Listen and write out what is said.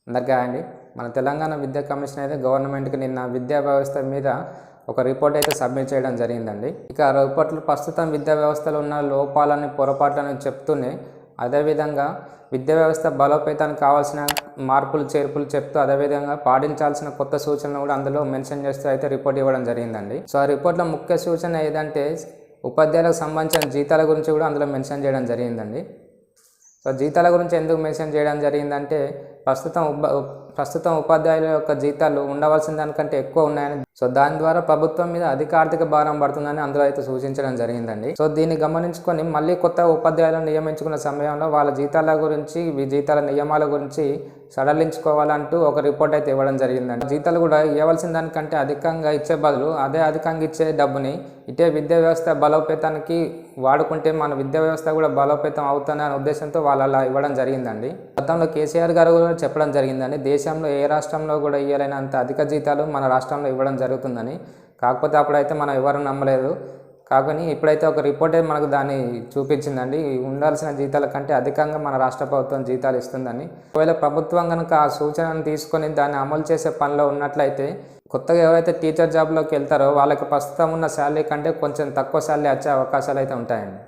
అందరికీ అండి. మన తెలంగాణ విద్యా కమిషన్ అయితే గవర్నమెంట్కి నిన్న విద్యా వ్యవస్థ మీద ఒక రిపోర్ట్ అయితే సబ్మిట్ చేయడం జరిగిందండి. ఇక ఆ రిపోర్ట్లో ప్రస్తుతం విద్యా వ్యవస్థలో ఉన్న లోపాలని పొరపాట్లను చెప్తూనే అదేవిధంగా విద్యా వ్యవస్థ బలోపేతానికి కావాల్సిన మార్పులు చేర్పులు చెప్తూ అదేవిధంగా పాటించాల్సిన కొత్త సూచనలు కూడా అందులో మెన్షన్ చేస్తూ అయితే రిపోర్ట్ ఇవ్వడం జరిగిందండి. సో ఆ రిపోర్ట్లో ముఖ్య సూచన ఏదంటే ఉపాధ్యాయులకు సంబంధించిన జీతాల గురించి కూడా అందులో మెన్షన్ చేయడం జరిగిందండి. సో జీతాల గురించి ఎందుకు మెన్షన్ చేయడం జరిగిందంటే ప్రస్తుతం ఉపాధ్యాయుల యొక్క జీతాలు ఉండవలసిన దానికంటే ఎక్కువ ఉన్నాయని, సో దాని ద్వారా ప్రభుత్వం మీద అధిక ఆర్థిక భారం పడుతుందని అందులో అయితే సూచించడం జరిగిందండి. సో దీన్ని గమనించుకొని మళ్ళీ కొత్త ఉపాధ్యాయులను నియమించుకున్న సమయంలో వాళ్ళ జీతాల గురించి జీతాల నియమాల గురించి సడలించుకోవాలంటూ ఒక రిపోర్ట్ అయితే ఇవ్వడం జరిగిందండి. జీతాలు కూడా ఇవ్వాల్సిన దానికంటే అధికంగా ఇచ్చే బదులు అదే అధికంగా ఇచ్చే డబ్బుని ఇటే విద్యా వ్యవస్థ బలోపేతానికి వాడుకుంటే మన విద్యా వ్యవస్థ కూడా బలోపేతం అవుతుందనే ఉద్దేశంతో వాళ్ళు అలా ఇవ్వడం జరిగిందండి. గతంలో కేసీఆర్ గారు కూడా చెప్పడం జరిగిందండి, దేశంలో ఏ రాష్ట్రంలో కూడా ఇవ్వలేనంత అధిక జీతాలు మన రాష్ట్రంలో ఇవ్వడం జరుగుతుందని. కాకపోతే అప్పుడైతే మనం ఎవరు నమ్మలేదు. కానీ ఇప్పుడైతే ఒక రిపోర్టే మనకు దాన్ని చూపించిందండి. ఉండాల్సిన జీతాల కంటే అధికంగా మన రాష్ట్ర ప్రభుత్వం జీతాలు ఇస్తుందని. ఒకవేళ ప్రభుత్వం కనుక ఆ సూచనను తీసుకొని దాన్ని అమలు చేసే పనిలో ఉన్నట్లయితే కొత్తగా ఎవరైతే టీచర్ జాబ్లోకి వెళ్తారో వాళ్ళకి ప్రస్తుతం ఉన్న శాలరీ కంటే కొంచెం తక్కువ శాలరీ వచ్చే అవకాశాలు అయితే ఉంటాయండి.